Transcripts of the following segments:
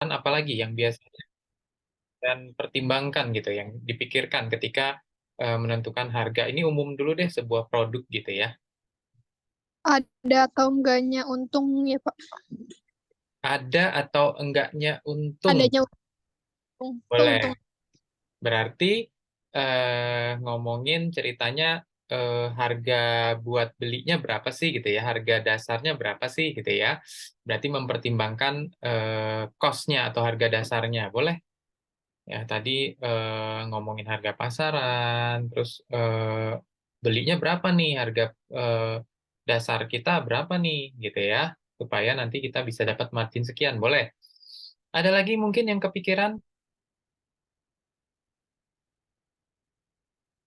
apalagi yang biasanya dan pertimbangkan gitu, yang dipikirkan ketika menentukan harga. Ini umum dulu deh sebuah produk gitu ya. Ada atau enggaknya untung ya, Pak? Ada atau enggaknya untung? Adanya untung, Boleh. keuntungan. Berarti ngomongin ceritanya harga buat belinya berapa sih gitu ya, harga dasarnya berapa sih gitu ya. Berarti mempertimbangkan cost-nya atau harga dasarnya. Boleh. Ya, tadi ngomongin harga pasaran, terus belinya berapa nih, harga eh, dasar kita berapa nih, gitu ya, supaya nanti kita bisa dapat margin sekian, boleh. Ada lagi mungkin yang kepikiran,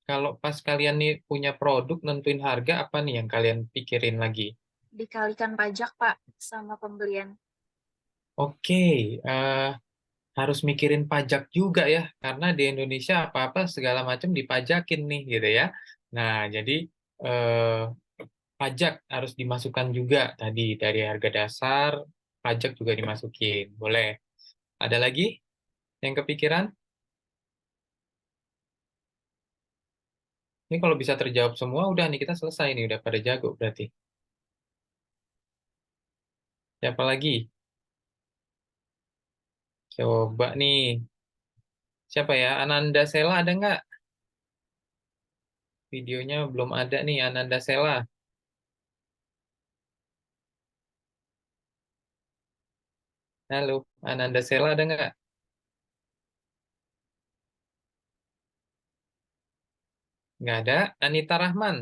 kalau pas kalian nih punya produk, nentuin harga, apa nih yang kalian pikirin lagi? Dikalikan pajak, Pak, sama pembelian. Oke, eh, harus mikirin pajak juga ya, karena di Indonesia apa-apa segala macam dipajakin nih, gitu ya. Nah, jadi eh, pajak harus dimasukkan juga tadi dari harga dasar, pajak juga dimasukin. Boleh. Ada lagi yang kepikiran? Ini kalau bisa terjawab semua, udah nih kita selesai nih, udah pada jago berarti. Siapa lagi? Coba nih. Siapa ya? Ananda Sela ada nggak? Videonya belum ada nih, Ananda Sela. Halo, Ananda Sela ada nggak? Nggak ada. Anita Rahman.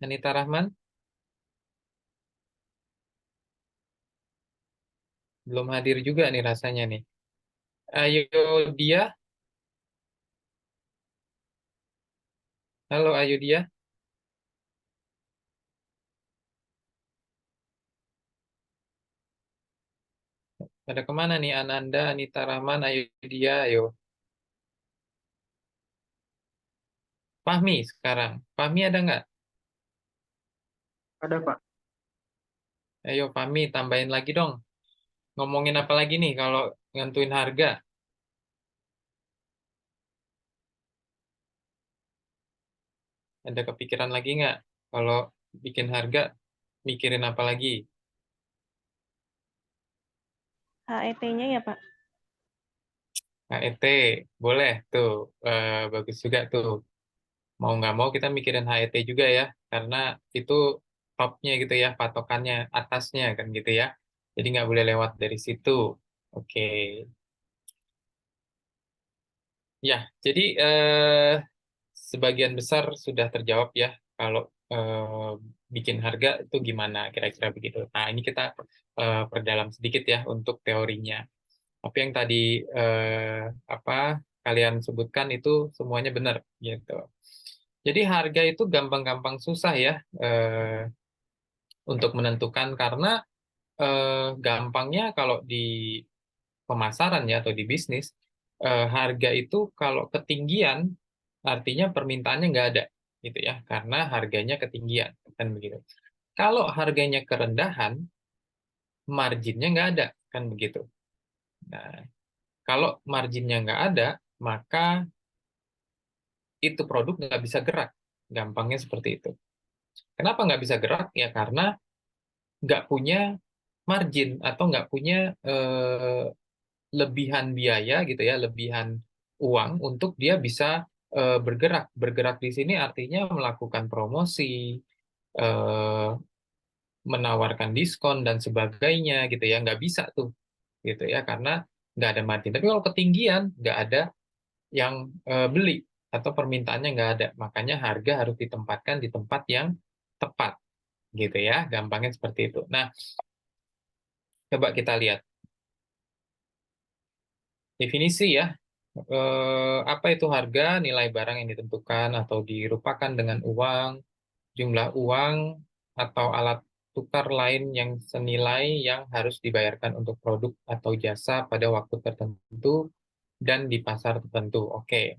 Anita Rahman belum hadir juga nih rasanya nih. Ayo dia. Halo, ayo dia. Pada kemana nih Ananda, Anita Rahman, ayo dia, ayo. Fahmi sekarang. Fahmi ada nggak? Ada, Pak. Ayo Fahmi, tambahin lagi dong. Ngomongin apa lagi nih kalau ngentuin harga? Ada kepikiran lagi nggak? Kalau bikin harga, mikirin apa lagi? HET-nya ya, Pak. HET, boleh tuh. Bagus juga tuh. Mau nggak mau kita mikirin HET juga ya, karena itu topnya gitu ya, patokannya, atasnya kan gitu ya. Jadi nggak boleh lewat dari situ. Oke. Ya, jadi sebagian besar sudah terjawab ya kalau bikin harga itu gimana kira-kira begitu. Nah, ini kita perdalam sedikit ya untuk teorinya. Tapi yang tadi apa kalian sebutkan itu semuanya benar gitu. Jadi harga itu gampang-gampang susah ya untuk menentukan karena gampangnya kalau di pemasaran ya atau di bisnis harga itu kalau ketinggian artinya permintaannya nggak ada gitu ya karena harganya ketinggian kan begitu. Kalau harganya kerendahan marginnya nggak ada kan begitu. Nah, kalau marginnya nggak ada maka itu produk nggak bisa gerak. Gampangnya seperti itu. Kenapa nggak bisa gerak? Ya karena nggak punya margin atau nggak punya lebihan biaya gitu ya, lebihan uang untuk dia bisa bergerak. Bergerak di sini artinya melakukan promosi, eh, menawarkan diskon dan sebagainya gitu ya, nggak bisa tuh gitu ya karena nggak ada margin. Tapi kalau ketinggian nggak ada yang beli atau permintaannya nggak ada, makanya harga harus ditempatkan di tempat yang tepat gitu ya, gampangnya seperti itu. Nah, coba kita lihat definisi ya. Apa itu harga? Nilai barang yang ditentukan atau dirupakan dengan uang, jumlah uang, atau alat tukar lain yang senilai yang harus dibayarkan untuk produk atau jasa pada waktu tertentu dan di pasar tertentu. Oke.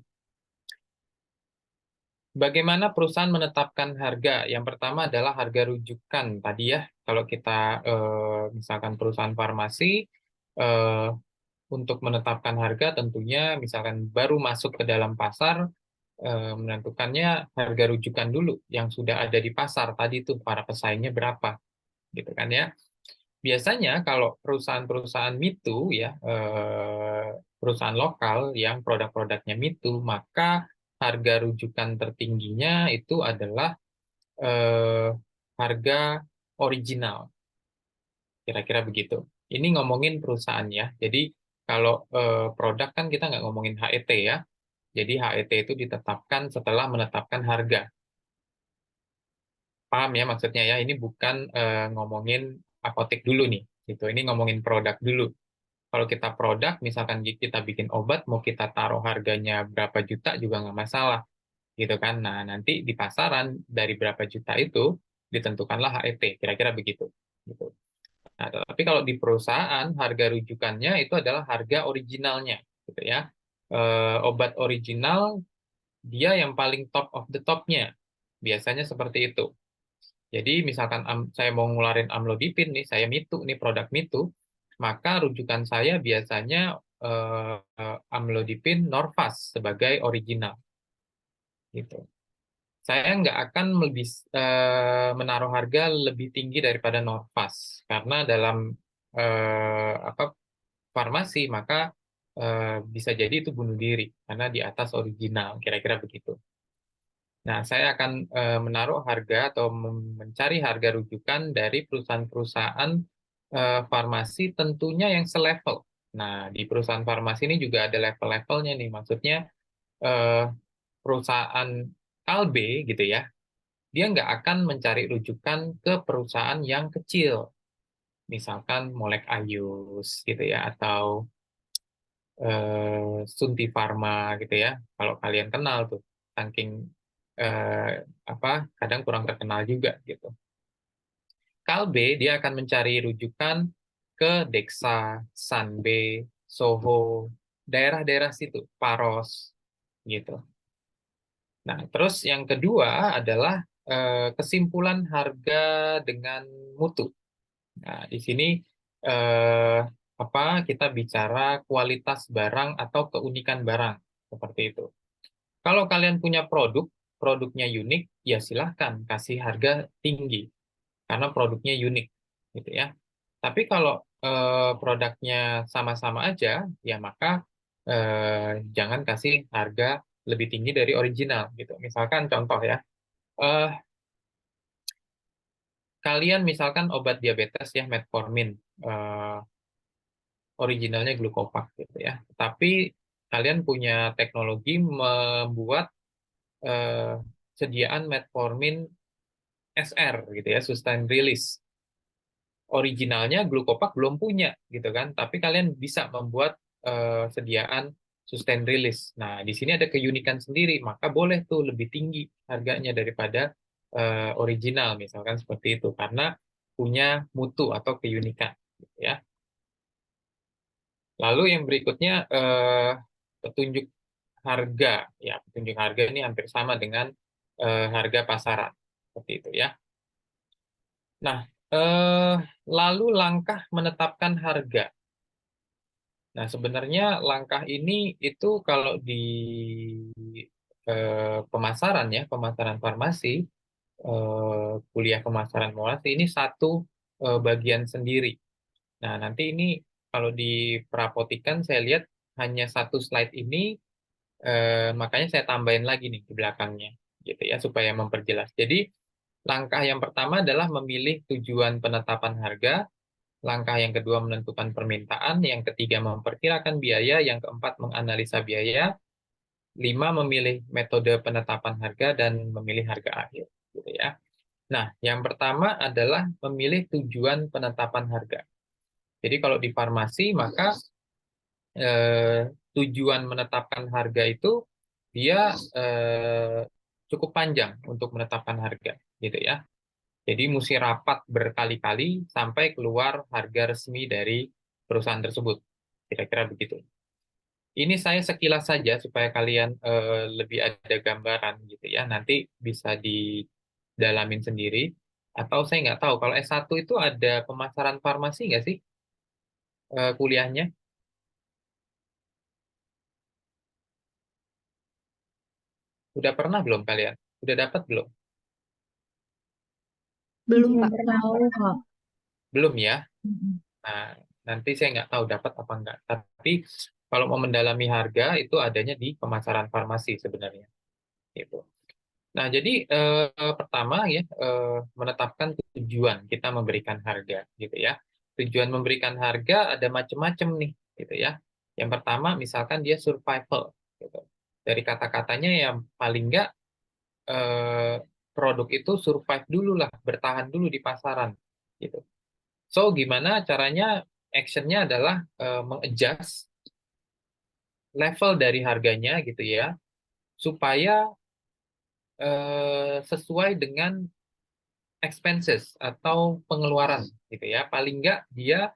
Bagaimana perusahaan menetapkan harga? Yang pertama adalah harga rujukan tadi ya. Kalau kita misalkan perusahaan farmasi eh, untuk menetapkan harga tentunya misalkan baru masuk ke dalam pasar menentukannya harga rujukan dulu yang sudah ada di pasar tadi tuh para pesaingnya berapa gitu kan ya. Biasanya kalau perusahaan-perusahaan mitu ya perusahaan lokal yang produk-produknya mitu, maka harga rujukan tertingginya itu adalah eh, harga original, kira-kira begitu. Ini ngomongin perusahaan ya. Jadi kalau produk kan kita nggak ngomongin HET ya. Jadi HET itu ditetapkan setelah menetapkan harga. Paham ya maksudnya ya? Ini bukan ngomongin apotek dulu nih. Gitu. Ini ngomongin produk dulu. Kalau kita produk, misalkan kita bikin obat, mau kita taruh harganya berapa juta juga nggak masalah, gitu kan? Nah, nanti di pasaran dari berapa juta itu ditentukanlah HET, kira-kira begitu. Gitu. Nah, tapi kalau di perusahaan, harga rujukannya itu adalah harga originalnya, gitu ya. Obat original dia yang paling top of the top-nya, biasanya seperti itu. Jadi misalkan saya mau ngeluarin amlodipin nih, saya mitu nih produk mitu, maka rujukan saya biasanya amlodipin Norvas sebagai original gitu. Saya nggak akan lebih menaruh harga lebih tinggi daripada Norvas karena dalam apa farmasi maka bisa jadi itu bunuh diri karena di atas original, kira-kira begitu. Nah, saya akan menaruh harga atau mencari harga rujukan dari perusahaan-perusahaan farmasi tentunya yang selevel. Nah, di perusahaan farmasi ini juga ada level-levelnya nih. Maksudnya eh, perusahaan Kalbe gitu ya, dia nggak akan mencari rujukan ke perusahaan yang kecil. Misalkan Molek Ayus gitu ya, atau Sunti Farma gitu ya. Kalau kalian kenal tuh, saking eh, apa kadang kurang terkenal juga gitu. Kalbe dia akan mencari rujukan ke Dexa, Sanbe, Soho, daerah-daerah situ, Paros gitu. Nah, terus yang kedua adalah kesimpulan harga dengan mutu. Nah, di sini eh, apa kita bicara kualitas barang atau keunikan barang seperti itu. Kalau kalian punya produk, produknya unik, ya silahkan kasih harga tinggi karena produknya unik, gitu ya. Tapi kalau produknya sama-sama aja, ya maka jangan kasih harga lebih tinggi dari original, gitu. Misalkan contoh ya, eh, kalian misalkan obat diabetes ya metformin, eh, originalnya glukopak, gitu ya. Tapi kalian punya teknologi membuat eh, sediaan metformin SR gitu ya, sustained release. Originalnya glukopak belum punya gitu kan, tapi kalian bisa membuat sediaan sustained release. Nah, di sini ada keunikan sendiri, maka boleh tuh lebih tinggi harganya daripada original misalkan seperti itu karena punya mutu atau keunikan gitu ya. Lalu yang berikutnya petunjuk harga ya, petunjuk harga ini hampir sama dengan harga pasaran seperti itu ya. Nah, eh, lalu langkah menetapkan harga. Nah, sebenarnya langkah ini itu kalau di pemasaran ya, pemasaran farmasi, kuliah pemasaran farmasi ini satu bagian sendiri. Nah, nanti ini kalau di perapotikan saya lihat hanya satu slide ini, makanya saya tambahin lagi nih di belakangnya, gitu ya, supaya memperjelas. Jadi, langkah yang pertama adalah memilih tujuan penetapan harga. Langkah yang kedua menentukan permintaan, yang ketiga memperkirakan biaya, yang keempat menganalisa biaya, lima memilih metode penetapan harga dan memilih harga akhir, gitu ya. Nah, yang pertama adalah memilih tujuan penetapan harga. Jadi kalau di farmasi maka tujuan menetapkan harga itu dia cukup panjang untuk menetapkan harga, gitu ya. Jadi mesti rapat berkali-kali sampai keluar harga resmi dari perusahaan tersebut. Kira-kira begitu. Ini saya sekilas saja supaya kalian lebih ada gambaran gitu ya. Nanti bisa didalamin sendiri. Atau saya nggak tahu, kalau S1 itu ada pemasaran farmasi nggak sih kuliahnya? Udah pernah belum kalian? Udah dapat belum? Belum, Belum Pak. tahu, Kak. Belum ya? Mm-mm. Nah, nanti saya nggak tahu dapat apa enggak. Tapi kalau mau mendalami harga itu adanya di pemasaran farmasi sebenarnya. Gitu. Nah, jadi pertama ya menetapkan tujuan kita memberikan harga, gitu ya. Tujuan memberikan harga ada macam-macam nih, gitu ya. Yang pertama, misalkan dia survival, gitu. Dari kata-katanya yang paling nggak eh, produk itu survive dulu lah, bertahan dulu di pasaran, gitu. So, gimana caranya? Actionnya adalah mengadjust level dari harganya, gitu ya, supaya sesuai dengan expenses atau pengeluaran gitu ya. Paling nggak dia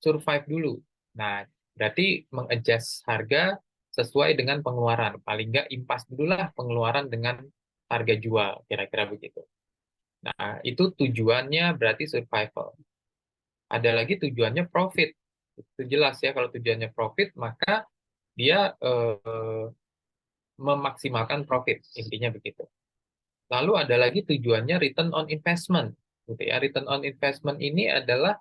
survive dulu. Nah, berarti mengadjust harga sesuai dengan pengeluaran. Paling nggak impas dulu lah pengeluaran dengan harga jual, kira-kira begitu. Nah, itu tujuannya berarti survival. Ada lagi tujuannya profit. Itu jelas ya, kalau tujuannya profit, maka dia memaksimalkan profit. Intinya begitu. Lalu ada lagi tujuannya return on investment. Gitu ya. Return on investment ini adalah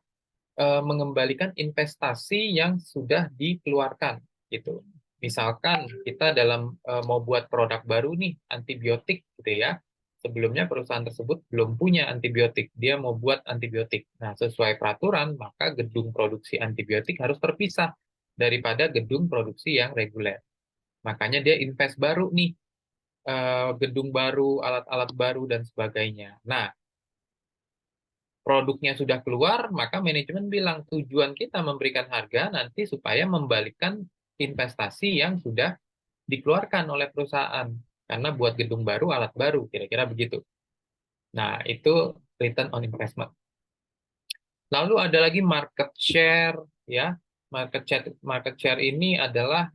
mengembalikan investasi yang sudah dikeluarkan gitu. Misalkan kita dalam mau buat produk baru nih antibiotik gitu ya. Sebelumnya perusahaan tersebut belum punya antibiotik, dia mau buat antibiotik. Nah, sesuai peraturan, maka gedung produksi antibiotik harus terpisah daripada gedung produksi yang reguler. Makanya dia invest baru nih, gedung baru, alat-alat baru dan sebagainya. Nah, produknya sudah keluar, maka manajemen bilang tujuan kita memberikan harga nanti supaya membalikkan investasi yang sudah dikeluarkan oleh perusahaan. Karena buat gedung baru, alat baru, kira-kira begitu. Nah, itu return on investment. Lalu ada lagi market share, ya. Market share ini adalah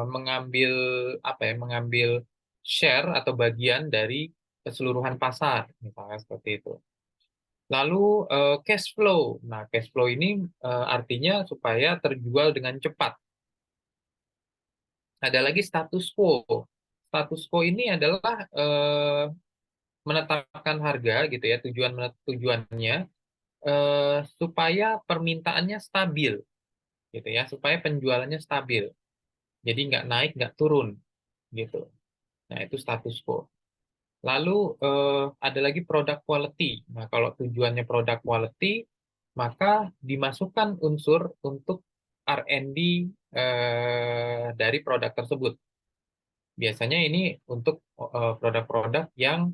mengambil apa ya? Mengambil share atau bagian dari keseluruhan pasar, misalnya seperti itu. Lalu cash flow. Nah, cash flow ini artinya supaya terjual dengan cepat. Ada lagi status quo. Status quo ini adalah menetapkan harga gitu ya, tujuannya supaya permintaannya stabil gitu ya, supaya penjualannya stabil. Jadi nggak naik, nggak turun gitu. Nah, itu status quo. Lalu ada lagi product quality. Nah, kalau tujuannya product quality, maka dimasukkan unsur untuk R&D dari produk tersebut. Biasanya ini untuk produk-produk yang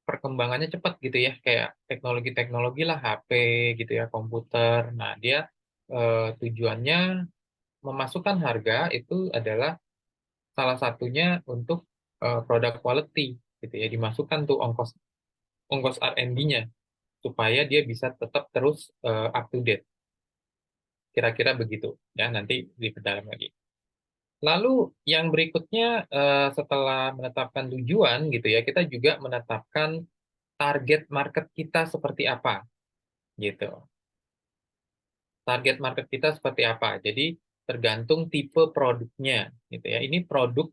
perkembangannya cepat gitu ya, kayak teknologi-teknologi lah, HP gitu ya, komputer. Nah, dia tujuannya memasukkan harga itu adalah salah satunya untuk produk quality gitu ya, dimasukkan tuh ongkos ongkos R&D-nya supaya dia bisa tetap terus up to date. Kira-kira begitu ya, nanti diperdalam lagi. Lalu yang berikutnya setelah menetapkan tujuan gitu ya, kita juga menetapkan target market kita seperti apa gitu. Target market kita seperti apa. Jadi tergantung tipe produknya gitu ya. Ini produk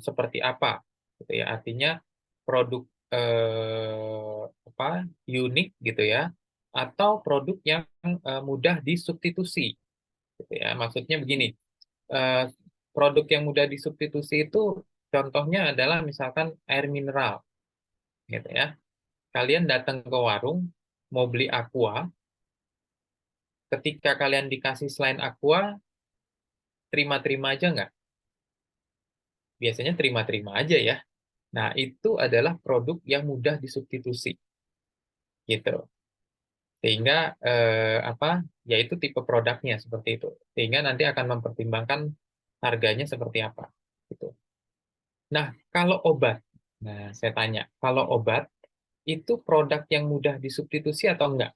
seperti apa gitu ya. Artinya produk apa unik gitu ya, atau produk yang mudah disubstitusi gitu ya. Maksudnya begini, eh, produk yang mudah disubstitusi itu contohnya adalah misalkan air mineral gitu ya. Kalian datang ke warung mau beli aqua, ketika kalian dikasih selain aqua, terima-terima aja nggak? Biasanya terima-terima aja ya. Nah, itu adalah produk yang mudah disubstitusi gitu. Sehingga apa? Yaitu tipe produknya seperti itu. Sehingga nanti akan mempertimbangkan harganya seperti apa gitu. Nah, kalau obat. Nah, saya tanya, kalau obat itu produk yang mudah disubstitusi atau enggak?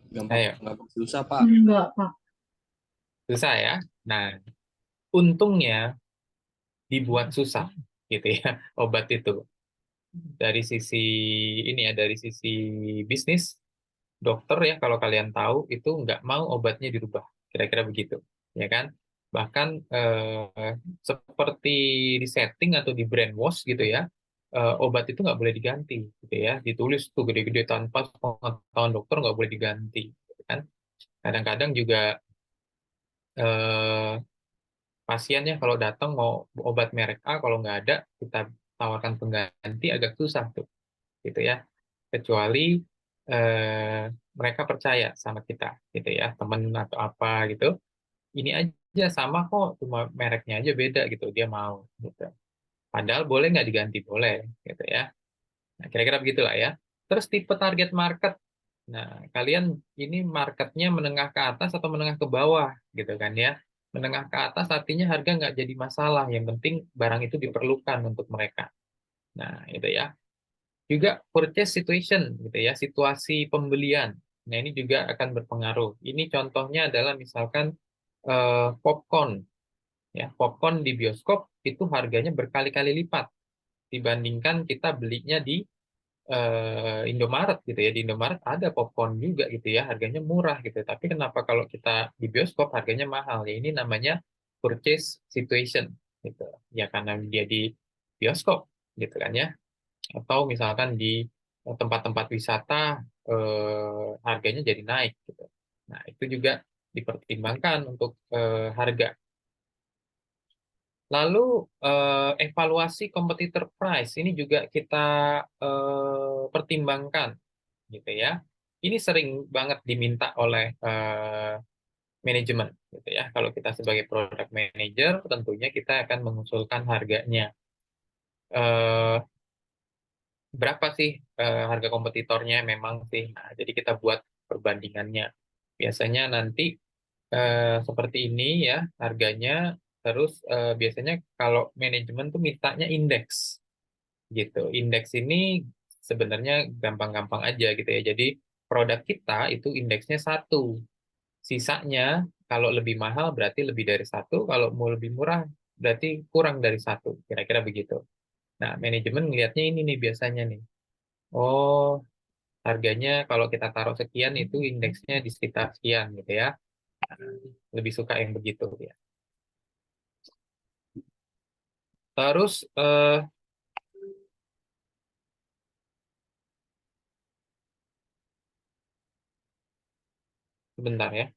Ayo, Gampang susah, Pak. Enggak, Pak. susah ya. Nah, untungnya dibuat susah gitu ya obat itu. Dari sisi ini ya, dari sisi bisnis, dokter ya kalau kalian tahu itu nggak mau obatnya dirubah, kira-kira begitu, ya kan? Bahkan seperti di setting atau di brainwash gitu ya, obat itu nggak boleh diganti, gitu ya. Ditulis tuh gede-gede tanpa pengetahuan dokter nggak boleh diganti, gitu kan? Kadang-kadang juga eh, pasiennya kalau datang mau obat merek A, kalau nggak ada kita tawarkan pengganti agak susah tuh, gitu ya. Kecuali eh, mereka percaya sama kita, gitu ya, temen atau apa gitu. Ini aja sama kok, cuma mereknya aja beda gitu, dia mau gitu. Padahal boleh nggak diganti, boleh gitu ya. Nah, kira-kira begitulah ya. Terus tipe target market. Nah, kalian ini marketnya menengah ke atas atau menengah ke bawah gitu kan ya. Menengah ke atas artinya harga nggak jadi masalah, yang penting barang itu diperlukan untuk mereka. Nah, itu ya. Juga purchase situation gitu ya, situasi pembelian. Nah, ini juga akan berpengaruh. Ini contohnya adalah misalkan popcorn ya. Popcorn di bioskop itu harganya berkali-kali lipat dibandingkan kita belinya di Indomaret gitu ya. Di Indomaret ada popcorn juga gitu ya, harganya murah gitu. Tapi kenapa kalau kita di bioskop harganya mahal? Ya ini namanya purchase situation gitu. Ya karena dia di bioskop gitu kan ya. Atau misalkan di tempat-tempat wisata harganya jadi naik gitu. Nah, itu juga dipertimbangkan untuk harga. Lalu evaluasi competitor price ini juga kita pertimbangkan gitu ya. Ini sering banget diminta oleh manajemen gitu ya. Kalau kita sebagai product manager tentunya kita akan mengusulkan harganya. Eh, Berapa sih harga kompetitornya memang sih. Nah, jadi kita buat perbandingannya. Biasanya nanti seperti ini ya harganya. Terus biasanya kalau manajemen tuh mintanya indeks gitu. Indeks ini sebenarnya gampang-gampang aja gitu ya. Jadi produk kita itu indeksnya 1. Sisanya kalau lebih mahal berarti lebih dari 1. Kalau mau lebih murah berarti kurang dari 1. Kira-kira begitu. Nah, manajemen ngelihatnya ini nih biasanya nih. Oh, harganya kalau kita taruh sekian itu indeksnya di sekitar sekian gitu ya. Lebih suka yang begitu ya. Terus sebentar ya.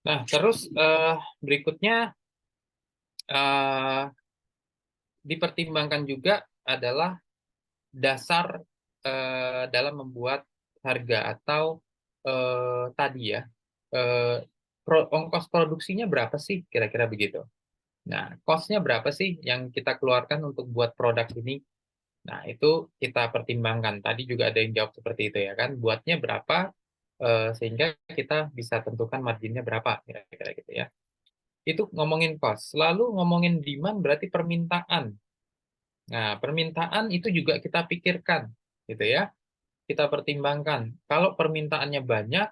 Nah, terus berikutnya eh, dipertimbangkan juga adalah dasar dalam membuat harga atau tadi ya ongkos produksinya berapa sih kira-kira begitu. Nah, cost-nya berapa sih yang kita keluarkan untuk buat produk ini? Nah, itu kita pertimbangkan. Tadi juga ada yang jawab seperti itu ya kan. Buatnya berapa sehingga kita bisa tentukan marginnya berapa kira-kira gitu ya. Itu ngomongin cost. Lalu ngomongin demand berarti permintaan. Nah, permintaan itu juga kita pikirkan gitu ya. Kita pertimbangkan. Kalau permintaannya banyak,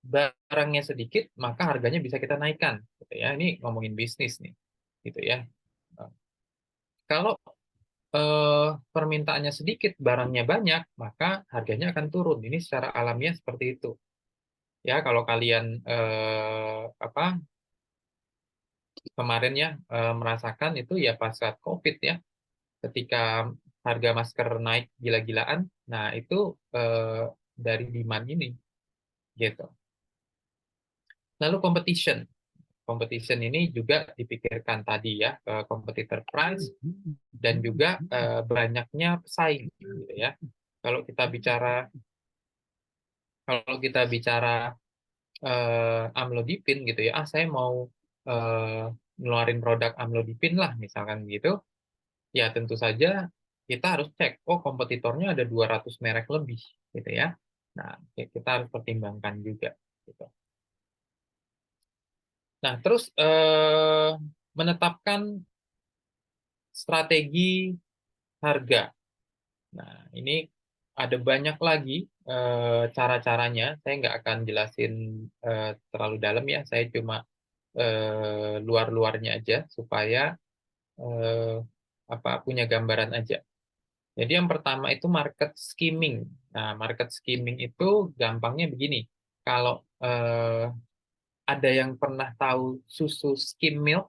barangnya sedikit, maka harganya bisa kita naikkan gitu ya. Ini ngomongin bisnis nih. Gitu ya. Nah, kalau permintaannya sedikit, barangnya banyak, maka harganya akan turun. Ini secara alamiah seperti itu. Ya, kalau kalian apa kemarin ya merasakan itu ya pas saat COVID ya, ketika harga masker naik gila-gilaan, nah itu dari demand ini, gitu. Lalu competition ini juga dipikirkan tadi ya, competitor price dan juga banyaknya pesaing, gitu ya. Kalau kita bicara amlodipin gitu ya, saya mau ngeluarin produk amlodipin lah misalkan gitu, ya tentu saja kita harus cek, oh kompetitornya ada 200 merek lebih gitu ya. Nah, kita harus pertimbangkan juga gitu. Nah, terus menetapkan strategi harga. Nah, ini ada banyak lagi cara-caranya. Saya nggak akan jelasin terlalu dalam ya. Saya cuma luar-luarnya aja supaya eh, punya gambaran aja. Jadi yang pertama itu market skimming. Nah, market skimming itu gampangnya begini. Kalau ada yang pernah tahu susu skim milk,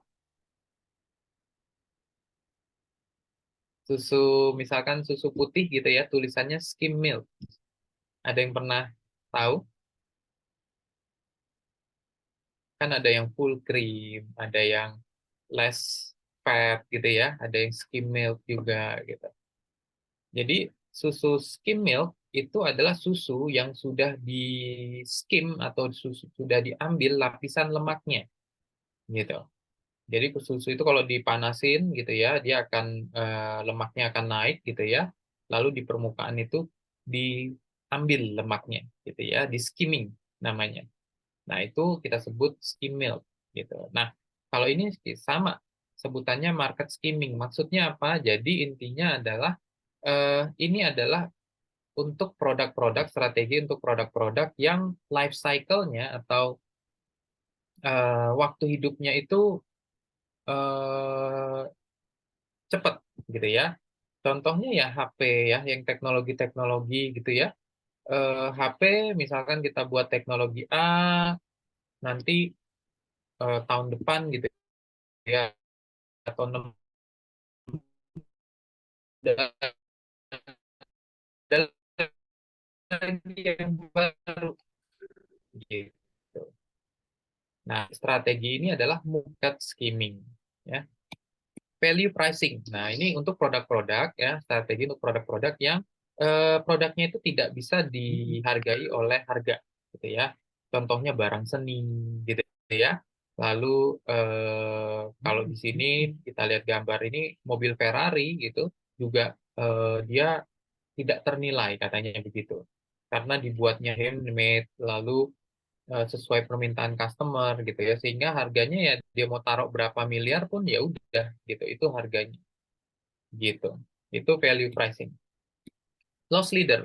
misalkan susu putih gitu ya, tulisannya skim milk. Ada yang pernah tahu? Kan ada yang full cream, ada yang less fat gitu ya, ada yang skim milk juga gitu. Jadi susu skim milk itu adalah susu yang sudah di skim atau sudah diambil lapisan lemaknya gitu. Jadi susu itu kalau dipanasin gitu ya, dia akan lemaknya akan naik gitu ya. Lalu di permukaan itu diambil lemaknya gitu ya, di skimming namanya. Nah, itu kita sebut skim milk gitu. Nah, kalau ini sama sebutannya market skimming. Maksudnya apa? Jadi intinya adalah ini adalah untuk produk-produk strategi untuk produk-produk yang life cycle-nya atau waktu hidupnya itu eh, cepat gitu ya. Contohnya ya HP ya, yang teknologi-teknologi gitu ya. HP misalkan kita buat teknologi A, nanti tahun depan gitu ya, atau 6 ada lagi yang baru gitu. Nah, strategi ini adalah market skimming ya. Value pricing. Nah, ini untuk produk-produk ya, strategi untuk produk-produk yang produknya itu tidak bisa dihargai oleh harga gitu ya. Contohnya barang seni gitu ya. Lalu kalau di sini kita lihat gambar ini mobil Ferrari gitu juga dia tidak ternilai katanya begitu. Karena dibuatnya handmade lalu sesuai permintaan customer gitu ya, sehingga harganya ya dia mau taruh berapa miliar pun ya udah gitu, itu harganya gitu. Itu value pricing. Loss leader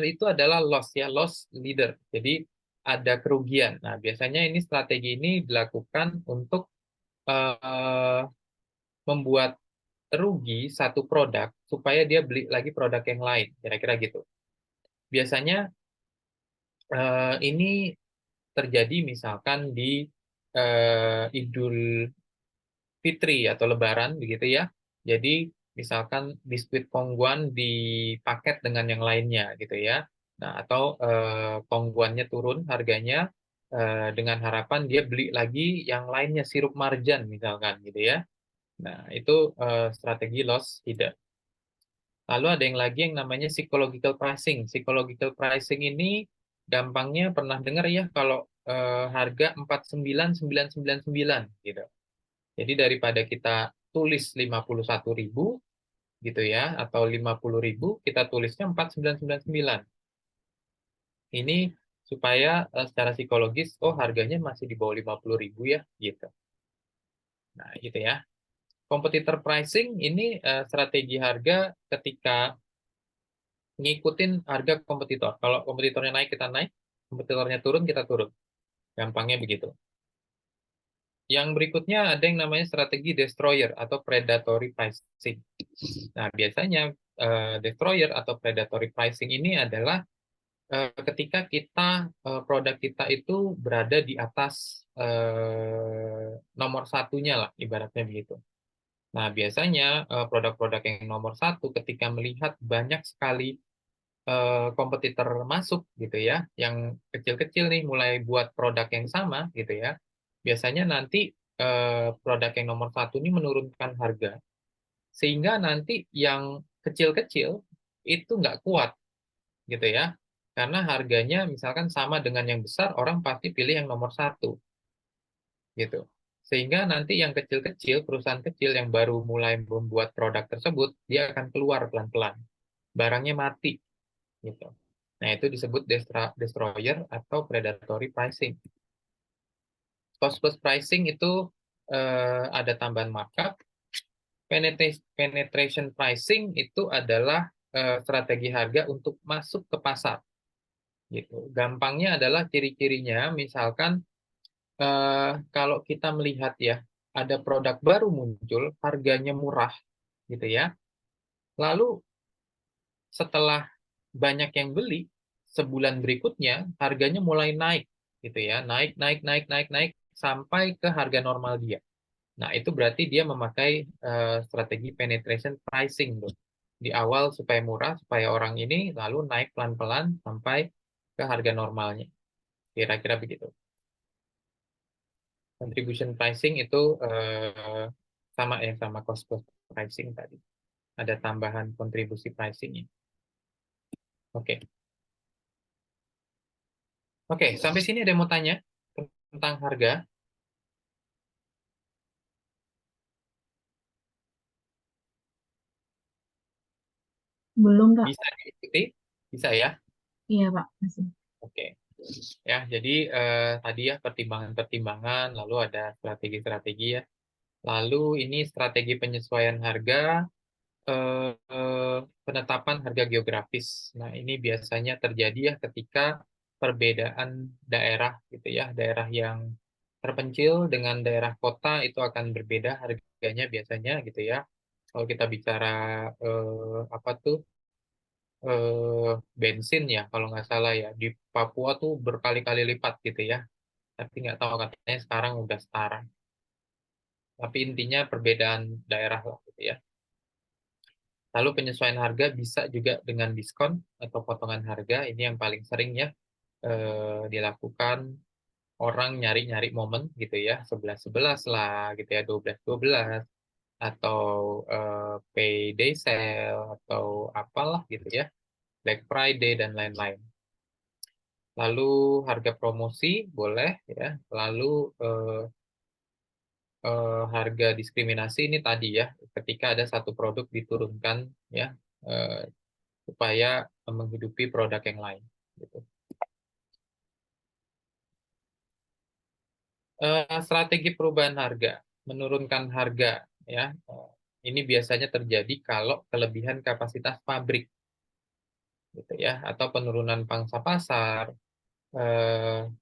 itu adalah loss leader, jadi ada kerugian. Nah, biasanya ini strategi ini dilakukan untuk eh, membuat rugi satu produk supaya dia beli lagi produk yang lain, kira-kira gitu. Biasanya ini terjadi misalkan di Idul Fitri atau Lebaran begitu ya. Jadi misalkan biskuit Kongguan dipaket dengan yang lainnya gitu ya. Nah, atau Kongguannya turun harganya dengan harapan dia beli lagi yang lainnya sirup marjan misalkan gitu ya. Nah, itu strategi loss leader. Lalu ada yang lagi yang namanya psychological pricing. Psychological pricing ini gampangnya pernah dengar ya kalau harga 49.999 gitu. Jadi daripada kita tulis 51.000 gitu ya, atau 50.000, kita tulisnya 4999. Ini supaya secara psikologis, oh harganya masih di bawah 50.000 ya, gitu. Nah, gitu ya. Competitor pricing ini strategi harga ketika ngikutin harga kompetitor. Kalau kompetitornya naik, kita naik. Kompetitornya turun, kita turun. Gampangnya begitu. Yang berikutnya ada yang namanya strategi destroyer atau predatory pricing. Nah, biasanya destroyer atau predatory pricing ini adalah ketika produk kita itu berada di atas nomor satunya lah, ibaratnya begitu. Nah, biasanya produk-produk yang nomor satu ketika melihat banyak sekali kompetitor masuk gitu ya, yang kecil-kecil nih mulai buat produk yang sama gitu ya, biasanya nanti produk yang nomor satu ini menurunkan harga, sehingga nanti yang kecil-kecil itu nggak kuat gitu ya, karena harganya misalkan sama dengan yang besar, orang pasti pilih yang nomor satu gitu. Sehingga nanti yang kecil-kecil, perusahaan kecil yang baru mulai membuat produk tersebut, dia akan keluar pelan-pelan. Barangnya mati gitu. Nah, itu disebut destroyer atau predatory pricing. Cost plus pricing itu ada tambahan markup. Penetration pricing itu adalah strategi harga untuk masuk ke pasar. Gitu. Gampangnya adalah ciri-cirinya, misalkan kalau kita melihat ya, ada produk baru muncul, harganya murah, gitu ya. Lalu setelah banyak yang beli, sebulan berikutnya harganya mulai naik, gitu ya, naik, naik, naik, naik, naik sampai ke harga normal dia. Nah, itu berarti dia memakai strategi penetration pricing tuh. Di awal supaya murah, supaya orang ini lalu naik pelan-pelan sampai ke harga normalnya. Kira-kira begitu. Contribution pricing itu sama ya, sama cost plus pricing tadi. Ada tambahan kontribusi pricingnya. Oke. Oke, sampai sini ada yang mau tanya tentang harga? Belum, Pak. Bisa diikuti? Bisa ya? Iya, Pak. Masih. Oke. Ya, jadi tadi ya pertimbangan-pertimbangan, lalu ada strategi-strategi ya. Lalu ini strategi penyesuaian harga, penetapan harga geografis. Nah, ini biasanya terjadi ya ketika perbedaan daerah gitu ya. Daerah yang terpencil dengan daerah kota itu akan berbeda harganya biasanya gitu ya. Kalau kita bicara apa tuh bensin ya, kalau nggak salah ya, di Papua tuh berkali-kali lipat gitu ya. Tapi nggak tahu, katanya sekarang udah setara. Tapi intinya perbedaan daerah lah gitu ya. Lalu penyesuaian harga bisa juga dengan diskon atau potongan harga. Ini yang paling sering ya dilakukan, orang nyari-nyari momen gitu ya, 11-11 lah gitu ya, 12-12, atau payday sale, atau apalah gitu ya, Black Friday, dan lain-lain. Lalu harga promosi boleh ya, lalu harga diskriminasi ini tadi ya, ketika ada satu produk diturunkan ya, supaya menghidupi produk yang lain. Gitu. Strategi perubahan harga, menurunkan harga ya, ini biasanya terjadi kalau kelebihan kapasitas pabrik, gitu ya, atau penurunan pangsa pasar,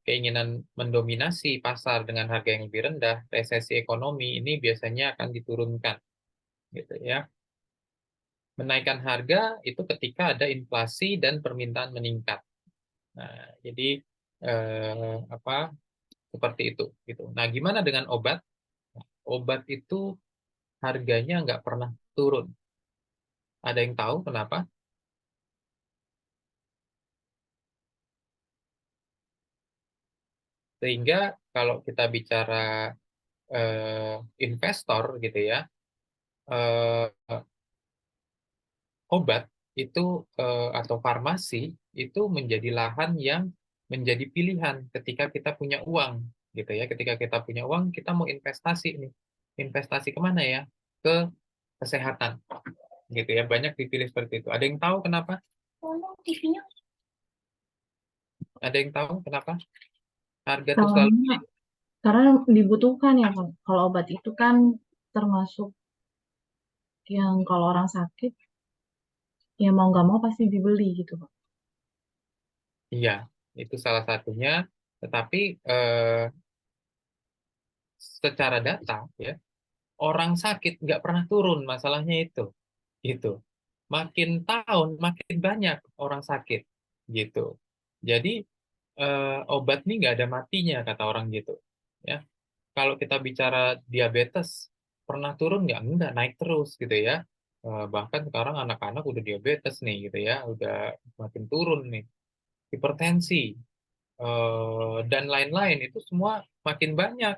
keinginan mendominasi pasar dengan harga yang lebih rendah, resesi ekonomi ini biasanya akan diturunkan, gitu ya. Menaikkan harga itu ketika ada inflasi dan permintaan meningkat. Nah, jadi apa seperti itu, gitu. Nah, gimana dengan obat? Obat itu harganya nggak pernah turun. Ada yang tahu kenapa? Sehingga kalau kita bicara investor gitu ya, eh, obat itu atau farmasi itu menjadi lahan yang menjadi pilihan ketika kita punya uang gitu ya. Ketika kita punya uang, kita mau investasi nih. Investasi kemana ya? Ke kesehatan gitu ya. Banyak dipilih seperti itu. Ada yang tahu kenapa? TV-nya. Ada yang tahu kenapa? Harga tuh selalu Soalnya karena dibutuhkan ya, Pak. Kalau obat itu kan termasuk yang kalau orang sakit, ya mau nggak mau pasti dibeli gitu, Pak. iya, itu salah satunya. Tetapi secara data ya, orang sakit nggak pernah turun, masalahnya itu. Gitu. Makin tahun makin banyak orang sakit gitu. Jadi obat nih nggak ada matinya kata orang gitu. Ya, kalau kita bicara diabetes pernah turun nggak? Enggak, naik terus gitu ya. Bahkan sekarang anak-anak udah diabetes nih gitu ya, udah makin turun nih, hipertensi, dan lain-lain itu semua makin banyak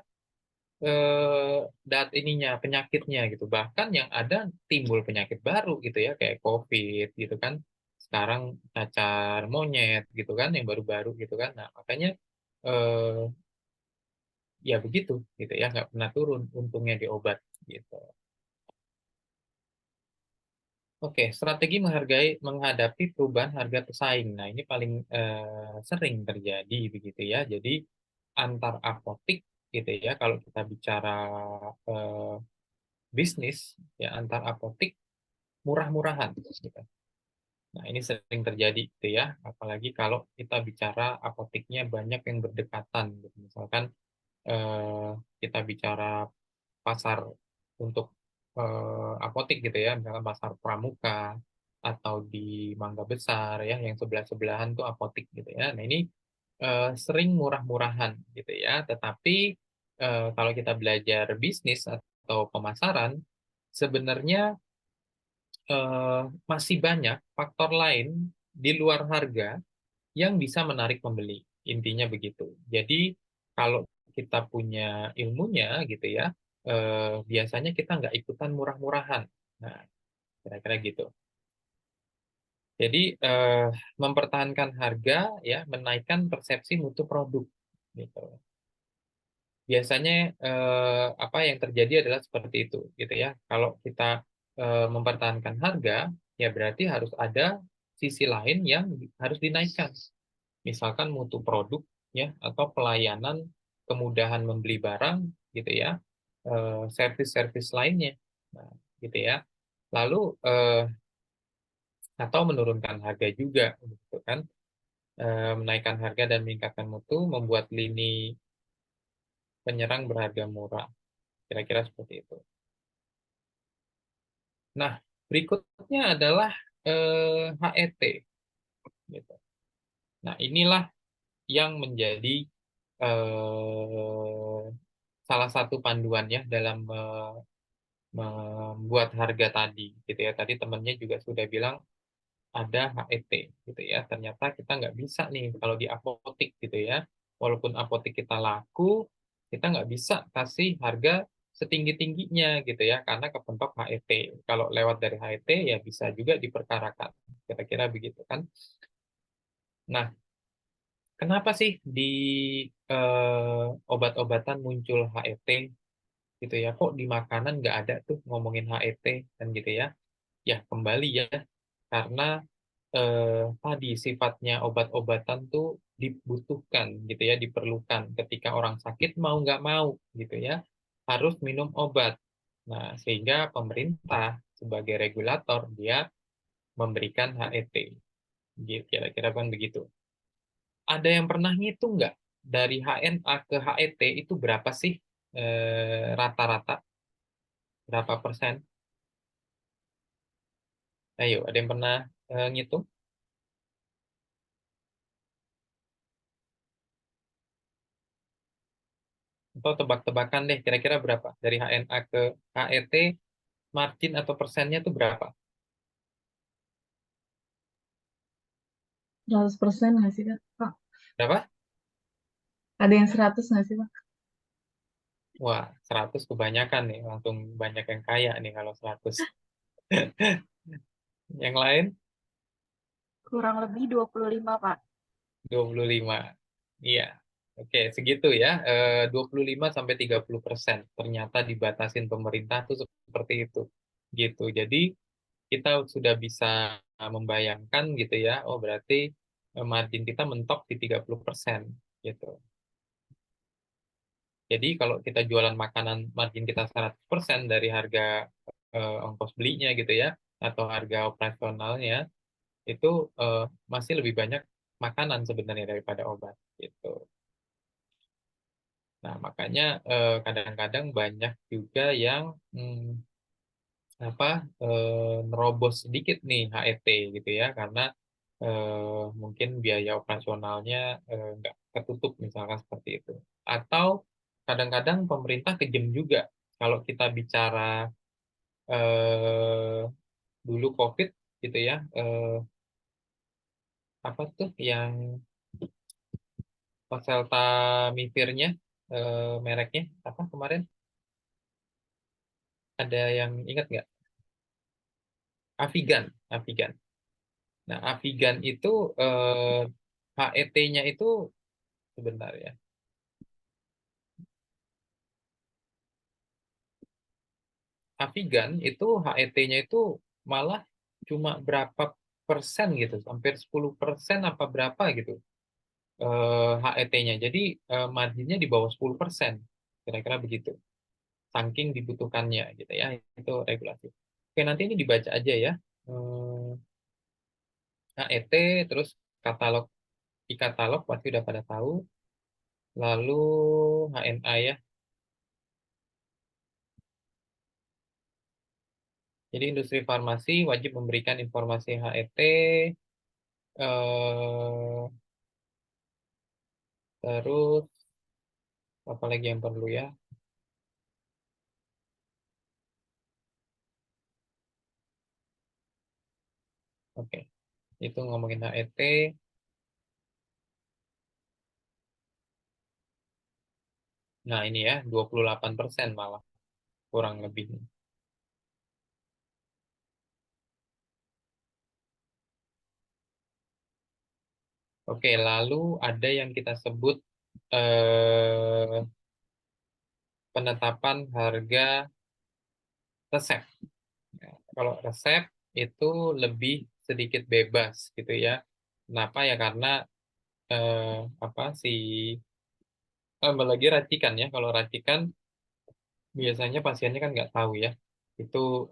penyakitnya gitu. Bahkan yang ada timbul penyakit baru gitu ya, kayak COVID gitu kan. Sekarang cacar monyet gitu kan, yang baru-baru gitu kan. Nah, makanya eh, ya begitu gitu ya, nggak pernah turun untungnya di obat gitu. Oke, strategi menghadapi perubahan harga pesaing. Nah, ini paling sering terjadi begitu ya. Jadi antar apotik gitu ya, kalau kita bicara eh, bisnis ya, antar apotik murah-murahan gitu. Nah, ini sering terjadi gitu ya, apalagi kalau kita bicara apotiknya banyak yang berdekatan gitu. Misalkan eh, kita bicara pasar untuk apotik gitu ya, misalkan pasar Pramuka atau di Mangga Besar ya, yang sebelah-sebelahan tuh apotik gitu ya. Nah, ini sering murah-murahan gitu ya, tetapi kalau kita belajar bisnis atau pemasaran, sebenarnya masih banyak faktor lain di luar harga yang bisa menarik pembeli. Intinya begitu. Jadi kalau kita punya ilmunya gitu ya, biasanya kita nggak ikutan murah-murahan. Nah, kira-kira gitu. Jadi mempertahankan harga ya, menaikkan persepsi mutu produk gitu. Biasanya apa yang terjadi adalah seperti itu gitu ya. Kalau kita mempertahankan harga, ya berarti harus ada sisi lain yang harus dinaikkan. Misalkan mutu produk ya, atau pelayanan, kemudahan membeli barang gitu ya, servis-servis lainnya. Nah, gitu ya. Lalu atau menurunkan harga juga gitu kan. Menaikkan harga dan meningkatkan mutu membuat lini penyerang berharga murah. Kira-kira seperti itu. Nah, berikutnya adalah HET gitu. Nah, inilah yang menjadi eh, salah satu panduan ya dalam membuat harga tadi gitu ya. Tadi temannya juga sudah bilang ada HET gitu ya. Ternyata kita nggak bisa nih kalau di apotik gitu ya. Walaupun apotik kita laku, kita nggak bisa kasih harga setinggi-tingginya gitu ya, karena kepentok HET. Kalau lewat dari HET ya bisa juga diperkarakan. Kira-kira begitu kan. Nah, kenapa sih di obat-obatan muncul HET gitu ya? Kok di makanan nggak ada tuh ngomongin HET kan gitu ya? Ya kembali ya, karena tadi sifatnya obat-obatan tuh dibutuhkan gitu ya, diperlukan ketika orang sakit mau nggak mau gitu ya, harus minum obat. Nah, sehingga pemerintah sebagai regulator dia memberikan HET. Gitu, kira-kira kan begitu. Ada yang pernah ngitung nggak dari HNA ke HET itu berapa sih rata-rata? Berapa persen? Ayo, ada yang pernah ngitung? Atau tebak-tebakan deh, kira-kira berapa? Dari HNA ke HET, margin atau persennya itu berapa? 100% nggak sih, Kak? Kak, Berapa? ada yang 100 nggak sih, Pak? Wah, 100 kebanyakan nih. Langsung banyak yang kaya nih kalau 100. Yang lain, Kurang lebih 25, Pak. 25. Iya. Oke, segitu ya. 25-30% ternyata dibatasin pemerintah tuh seperti itu. Gitu. Jadi kita sudah bisa membayangkan gitu ya. Oh, berarti margin kita mentok di 30% gitu. Jadi kalau kita jualan makanan margin kita 100% dari harga ongkos belinya gitu ya, atau harga operasionalnya, itu eh, masih lebih banyak makanan sebenarnya daripada obat gitu. Nah, makanya kadang-kadang banyak juga yang apa nerobos sedikit nih HET gitu ya, karena mungkin biaya operasionalnya nggak ketutup misalkan seperti itu. Atau kadang-kadang pemerintah kejam juga kalau kita bicara dulu COVID gitu ya, apa tuh yang oseltamivirnya, mereknya apa kemarin? Ada yang ingat nggak? Avigan, Avigan. Nah, Avigan itu HET-nya itu sebentar ya. Avigan itu HET-nya itu malah cuma berapa persen gitu, hampir 10% apa berapa gitu HET-nya. Jadi marginnya di bawah 10%, kira-kira begitu. Saking dibutuhkannya gitu ya, itu regulasi. Oke, nanti ini dibaca aja ya. HET, terus katalog, di katalog pasti udah pada tahu. Lalu HNA ya. Jadi industri farmasi wajib memberikan informasi HET, eh, terus apa lagi yang perlu ya? Oke, itu ngomongin HET. Nah ini ya, 28% malah kurang lebih. Oke, lalu ada yang kita sebut penetapan harga resep. Ya, kalau resep itu lebih sedikit bebas gitu ya. Kenapa ya? Karena apa sih? Apalagi racikan ya. Kalau racikan biasanya pasiennya kan nggak tahu ya itu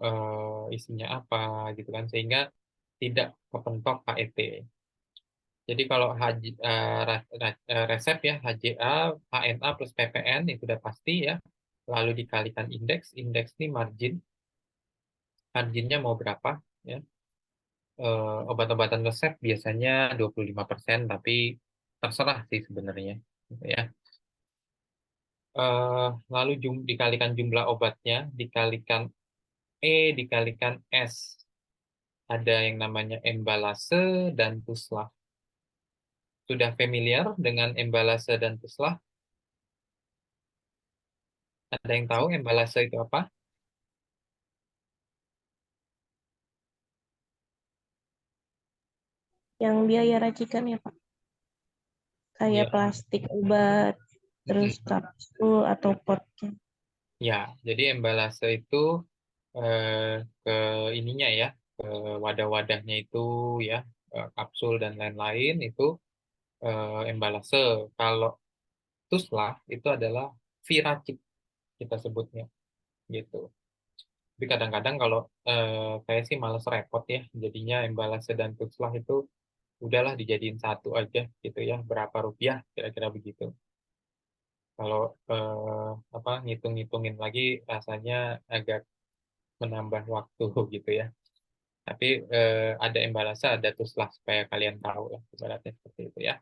isinya apa gitu kan, sehingga tidak kepentok HET. Jadi kalau resep ya HJA, HNA plus PPN itu udah pasti ya. Lalu dikalikan indeks, indeks ini margin, marginnya mau berapa ya. Obat-obatan resep biasanya 25%, tapi terserah sih sebenarnya gitu ya. Lalu dikalikan jumlah obatnya, dikalikan dikalikan S. Ada yang namanya embalase dan puslah. Sudah familiar dengan embalase dan puslah? Ada yang tahu embalase itu apa? Yang biaya racikan ya, Pak. Kayak Ya, plastik obat, terus kapsul atau potnya. ya. Jadi embalase itu ke ininya ya, ke wadah-wadahnya itu ya, kapsul dan lain-lain itu embalase. Kalau tuslah itu adalah viracik kita sebutnya gitu. Tapi kadang-kadang kalau saya sih males repot ya, jadinya embalase dan tuslah itu udahlah dijadiin satu aja gitu ya, berapa rupiah kira-kira begitu. Kalau apa ngitung-ngitungin lagi rasanya agak menambah waktu gitu ya. Tapi ada embalase, ada tuslah supaya kalian tahu lah ibaratnya seperti itu ya.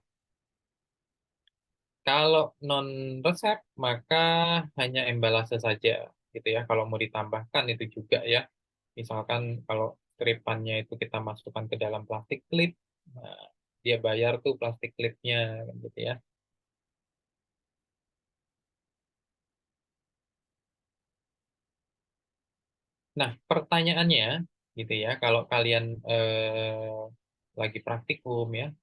Kalau non resep maka hanya embalase saja gitu ya. Kalau mau ditambahkan itu juga ya. Misalkan kalau stripannya itu kita masukkan ke dalam plastik klip, nah, dia bayar tuh plastik klipnya kan gitu ya. Nah, pertanyaannya gitu ya, kalau kalian lagi praktikum ya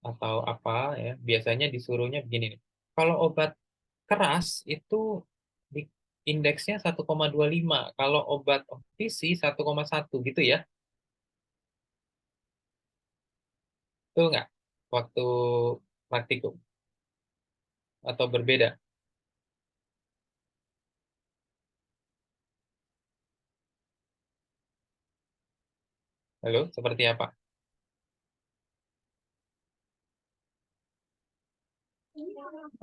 atau apa ya, biasanya disuruhnya begini nih. Kalau obat keras itu di indeksnya 1,25, kalau obat OTC 1,1 gitu ya. Betul nggak? Waktu praktikum atau berbeda? Halo, seperti apa?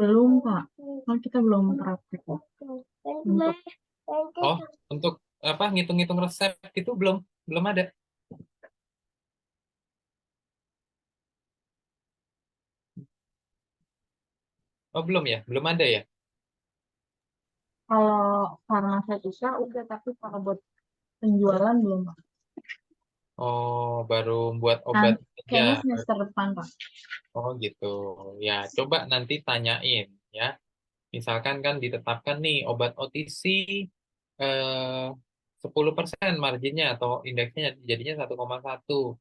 Belum, Pak. Kan kita belum praktek, Pak. Untuk Oh, untuk apa ngitung-ngitung resep itu belum belum ada. Oh, belum ya? Belum ada ya? kalau farmaseutika udah, tapi kalau buat penjualan belum, Pak. Oh, baru buat obat Nanti aja. kayaknya semester depan, Pak. Oh, gitu. Ya, coba nanti tanyain ya. Misalkan kan ditetapkan nih obat OTC eh, 10% marginnya atau indeksnya jadinya 1,1.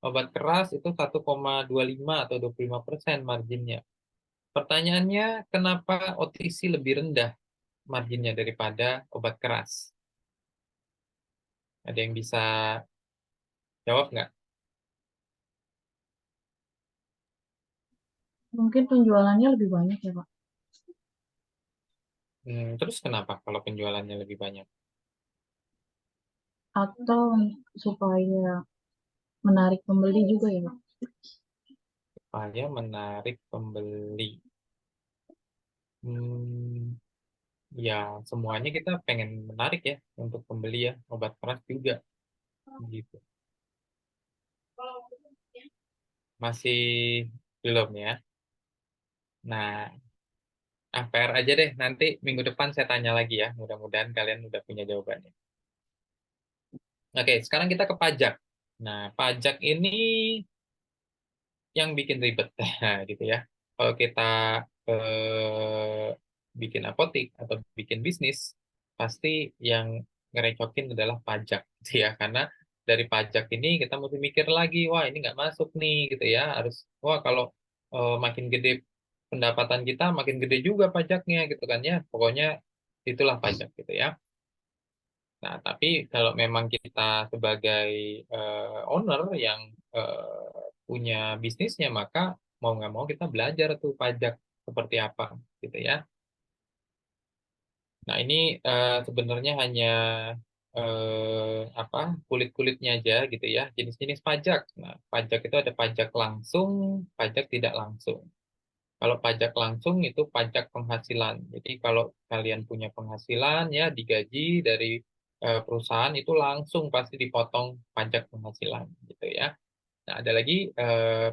Obat keras itu 1,25 atau 25% marginnya. Pertanyaannya, kenapa OTC lebih rendah marginnya daripada obat keras? Ada yang bisa jawab nggak? Mungkin penjualannya lebih banyak ya, Pak. Terus kenapa kalau penjualannya lebih banyak? Atau supaya menarik pembeli juga ya, Pak. Supaya menarik pembeli. Hmm, ya, semuanya kita pengen menarik ya untuk pembeli ya. Obat keras juga gitu. Masih belum ya. Nah, PR aja deh. Nanti minggu depan saya tanya lagi ya. Mudah-mudahan kalian udah punya jawabannya. Oke, sekarang kita ke pajak. Nah, pajak ini yang bikin ribet, gitu ya. Kalau kita bikin apotik atau bikin bisnis, pasti yang ngerecokin adalah pajak, gitu ya. Karena dari pajak ini kita mesti mikir lagi, wah ini nggak masuk nih, gitu ya. Wah kalau makin gede pendapatan kita, makin gede juga pajaknya, gitu kan ya. Pokoknya itulah pajak, gitu ya. Nah, tapi kalau memang kita sebagai owner yang punya bisnisnya, maka mau nggak mau kita belajar tuh pajak seperti apa, gitu ya. Nah, ini sebenarnya hanya apa kulit-kulitnya aja, gitu ya. Jenis-jenis pajak. Nah, pajak itu ada pajak langsung, pajak tidak langsung. Kalau pajak langsung itu pajak penghasilan. Jadi kalau kalian punya penghasilan ya digaji dari perusahaan itu langsung pasti dipotong pajak penghasilan gitu ya. Nah, ada lagi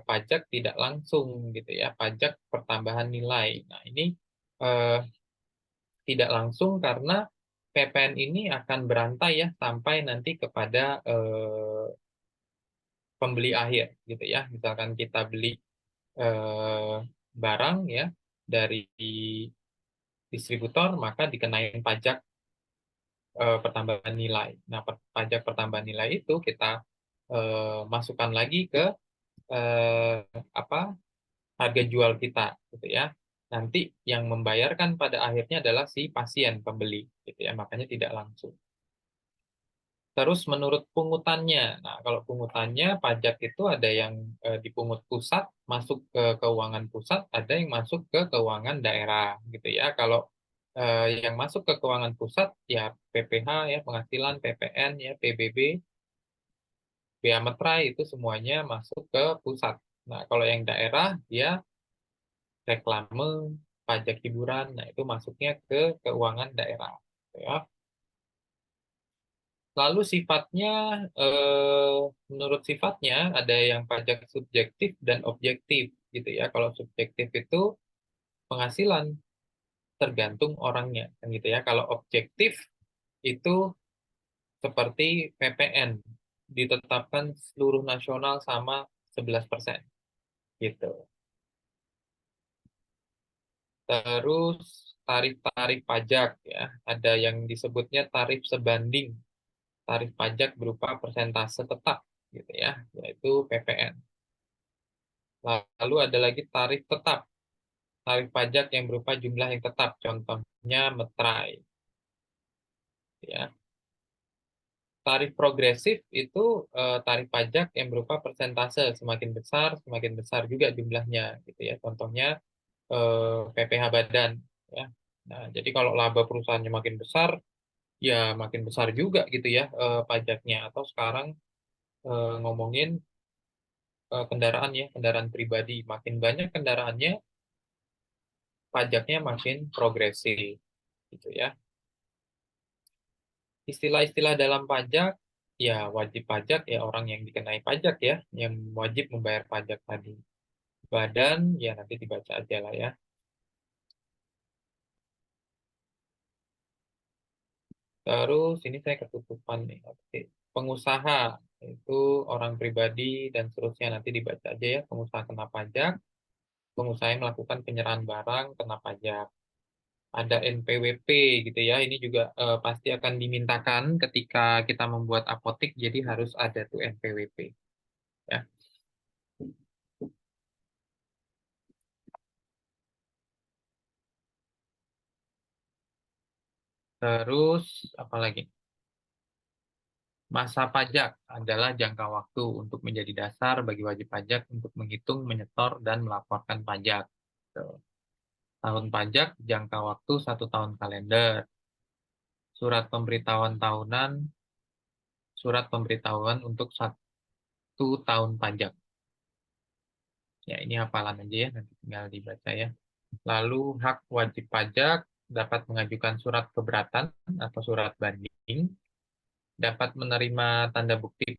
pajak tidak langsung gitu ya, pajak pertambahan nilai. Nah, ini eh, tidak langsung karena PPN ini akan berantai ya sampai nanti kepada pembeli akhir gitu ya. Misalkan kita beli eh, barang ya dari distributor, maka dikenain pajak pertambahan nilai. Nah, pajak pertambahan nilai itu kita masukkan lagi ke eh, apa harga jual kita, gitu ya. Nanti yang membayarkan pada akhirnya adalah si pasien pembeli, gitu ya. Makanya tidak langsung. Terus menurut pungutannya, nah kalau pungutannya pajak itu ada yang dipungut pusat masuk ke keuangan pusat, ada yang masuk ke keuangan daerah, gitu ya. Kalau yang masuk ke keuangan pusat ya PPh ya penghasilan, PPN ya PBB, Bea Metrai itu semuanya masuk ke pusat. Nah kalau yang daerah dia reklame, pajak hiburan, nah itu masuknya ke keuangan daerah, gitu ya. Lalu sifatnya, menurut sifatnya ada yang pajak subjektif dan objektif, gitu ya. Kalau subjektif itu penghasilan tergantung orangnya, kan gitu ya. Kalau objektif itu seperti PPN ditetapkan seluruh nasional sama 11%, gitu. Terus tarif-tarif pajak ya, ada yang disebutnya tarif sebanding, tarif pajak berupa persentase tetap gitu ya, yaitu PPN. Lalu ada lagi tarif tetap, tarif pajak yang berupa jumlah yang tetap, contohnya metrai ya. Tarif progresif itu tarif pajak yang berupa persentase, semakin besar juga jumlahnya gitu ya. Contohnya PPh badan ya. Nah, jadi kalau laba perusahaannya makin besar, ya makin besar juga gitu ya pajaknya. Atau sekarang ngomongin kendaraan ya, kendaraan pribadi. Makin banyak kendaraannya, pajaknya makin progresif gitu ya. Istilah-istilah dalam pajak, ya wajib pajak ya orang yang dikenai pajak ya, yang wajib membayar pajak tadi. Badan, ya nanti dibaca aja lah ya. Terus ini saya ketutupan nih. Oke. Pengusaha. Itu orang pribadi dan seterusnya, nanti dibaca aja ya. Pengusaha kena pajak, pengusaha yang melakukan penyerahan barang kena pajak. Ada NPWP gitu ya, ini juga pasti akan dimintakan ketika kita membuat apotek, jadi harus ada tuh NPWP ya. Terus apa lagi? Masa pajak adalah jangka waktu untuk menjadi dasar bagi wajib pajak untuk menghitung, menyetor, dan melaporkan pajak. Tuh. Tahun pajak jangka waktu 1 tahun kalender. Surat pemberitahuan tahunan, surat pemberitahuan untuk 1 tahun pajak. Ya, ini hafalan aja ya, nanti tinggal dibaca ya. Lalu hak wajib pajak dapat mengajukan surat keberatan atau surat banding, dapat menerima tanda bukti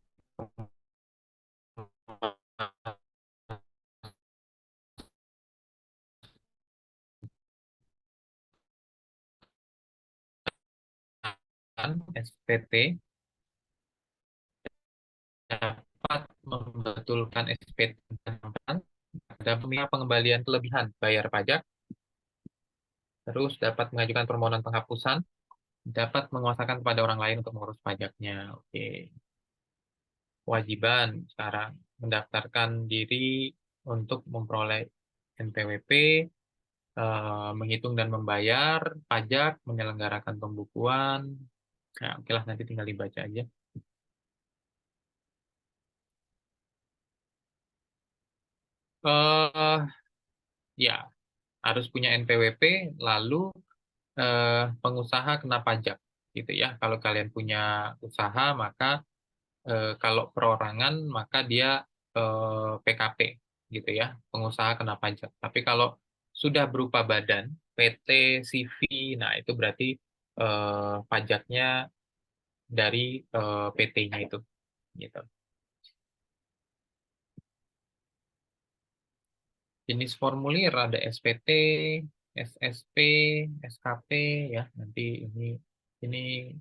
SPT, dapat membetulkan SPT ada pengembalian kelebihan bayar pajak, terus dapat mengajukan permohonan penghapusan, dapat menguasakan kepada orang lain untuk mengurus pajaknya. Oke. Kewajiban sekarang mendaftarkan diri untuk memperoleh NPWP, menghitung dan membayar pajak, menyelenggarakan pembukuan. Nah, oke lah, nanti tinggal dibaca aja. eh ya, harus punya NPWP, lalu pengusaha kena pajak, gitu ya. Kalau kalian punya usaha, maka kalau perorangan, maka dia PKP, gitu ya. Pengusaha kena pajak. Tapi kalau sudah berupa badan, PT, CV, nah itu berarti pajaknya dari PT-nya itu, gitu. Jenis formulir ada SPT, SSP, SKP ya. Nanti ini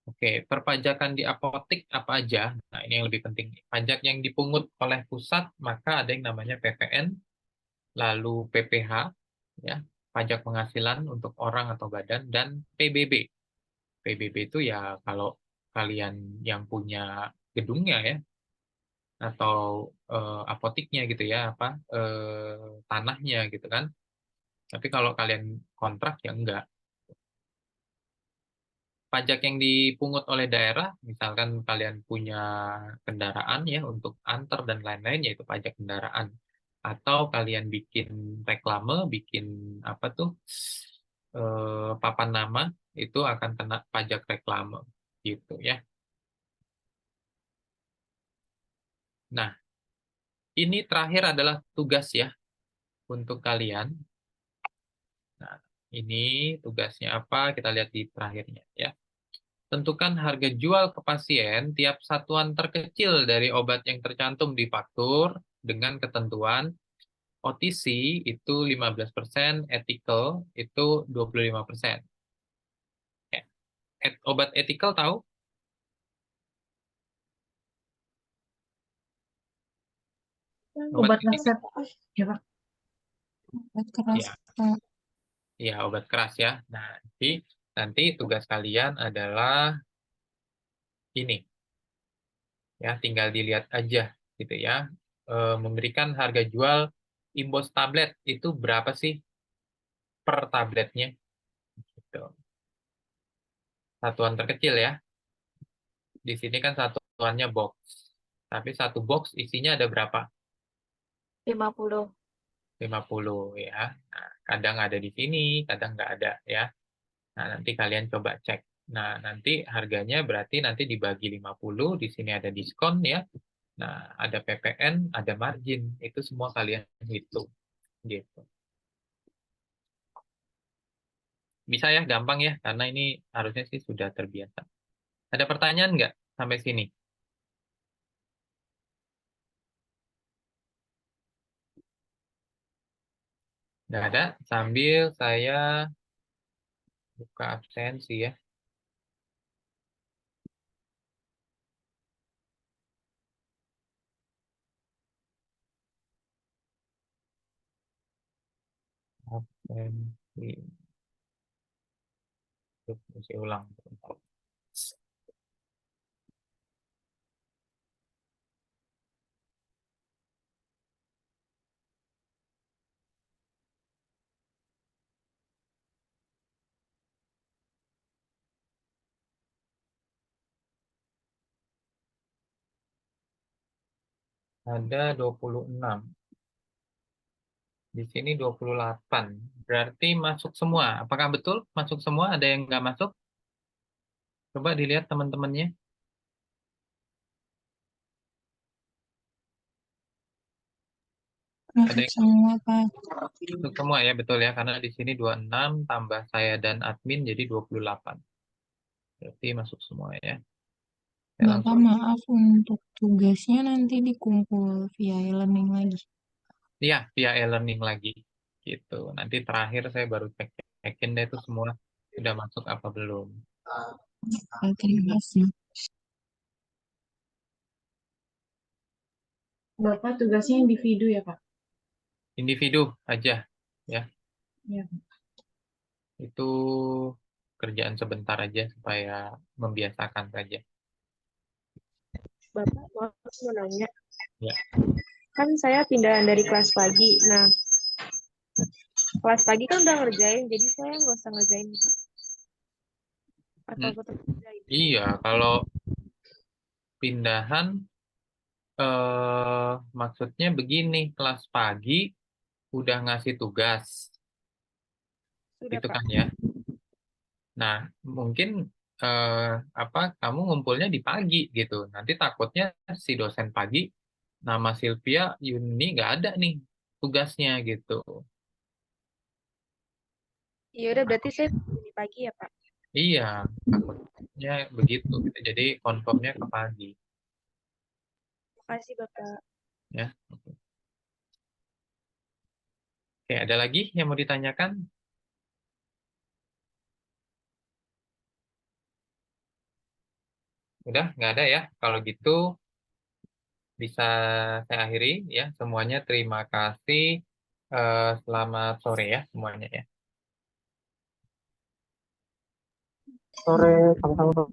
oke, perpajakan di apotek apa aja? Nah, ini yang lebih penting. Pajak yang dipungut oleh pusat maka ada yang namanya PPN, lalu PPH ya, pajak penghasilan untuk orang atau badan, dan PBB. PBB itu ya kalau kalian yang punya gedungnya ya, atau apoteknya gitu ya, apa tanahnya gitu kan. Tapi kalau kalian kontrak ya enggak. Pajak yang dipungut oleh daerah, misalkan kalian punya kendaraan ya untuk antar dan lain-lain, yaitu pajak kendaraan. Atau kalian bikin reklame, bikin apa tuh papan nama, itu akan kena pajak reklame gitu ya. Nah, ini terakhir adalah tugas ya untuk kalian. Nah, ini tugasnya apa? Kita lihat di terakhirnya ya. Tentukan harga jual ke pasien tiap satuan terkecil dari obat yang tercantum di faktur dengan ketentuan OTC itu 15%, ethical itu 25%. Ya. Obat ethical tahu? Obat Obat resep. Ya, Pak. Obat keras. ya, ya obat keras ya. Nah, nanti tugas kalian adalah ini ya, tinggal dilihat aja gitu ya. Memberikan harga jual Imbos tablet itu berapa sih per tabletnya? Gitu. Satuan terkecil ya. Di sini kan satuannya box. Tapi satu box isinya ada berapa? 50. 50 ya. Nah, kadang ada di sini, kadang nggak ada ya. Nah, nanti kalian coba cek. Nah, nanti harganya berarti nanti dibagi 50, di sini ada diskon ya. Nah, ada PPN, ada margin. Itu semua kalian hitung. Gitu. Bisa ya, gampang ya, karena ini harusnya sih sudah terbiasa. Ada pertanyaan nggak sampai sini? Nggak ada. Sambil saya buka absensi ya. absen 5. Mesti ulang. Ada 26. Di sini 28. Berarti masuk semua. Apakah betul masuk semua? Ada yang nggak masuk? Coba dilihat teman-temannya. Ada yang semua, Pak. masuk semua ya, betul ya. Karena di sini 26 tambah saya dan admin jadi 28. Berarti masuk semua ya. Saya langsung. Maaf untuk tugasnya nanti dikumpul via e-learning lagi. Iya, via e-learning lagi. Gitu. Nanti terakhir saya baru cekin deh itu semua sudah masuk apa belum. Terima kasih. Bapak tugasnya individu ya, Pak? Individu aja ya. Iya. Itu kerjaan sebentar aja supaya membiasakan saja. Bapak, maaf aku mau nanya. Ya. Kan saya pindahan dari kelas pagi. Nah, kelas pagi kan udah ngerjain, jadi saya nggak usah ngerjain. Atau Hmm. tetap ngerjain. Iya, kalau pindahan maksudnya begini, kelas pagi udah ngasih tugas. Sudah, Itu Pak. kan ya. Nah, mungkin apa kamu ngumpulnya di pagi gitu. Nanti takutnya si dosen pagi nama Sylvia Yuni nggak ada nih tugasnya gitu. Ya udah, berarti saya ini pagi ya, Pak. Iya, takutnya begitu gitu. Jadi konfirmnya ke pagi Makasih, Bapak. ya. Oke, ada lagi yang mau ditanyakan? Udah, nggak ada ya. Kalau gitu bisa saya akhiri ya. Semuanya terima kasih. Selamat sore ya semuanya ya. Sore, sama-sama.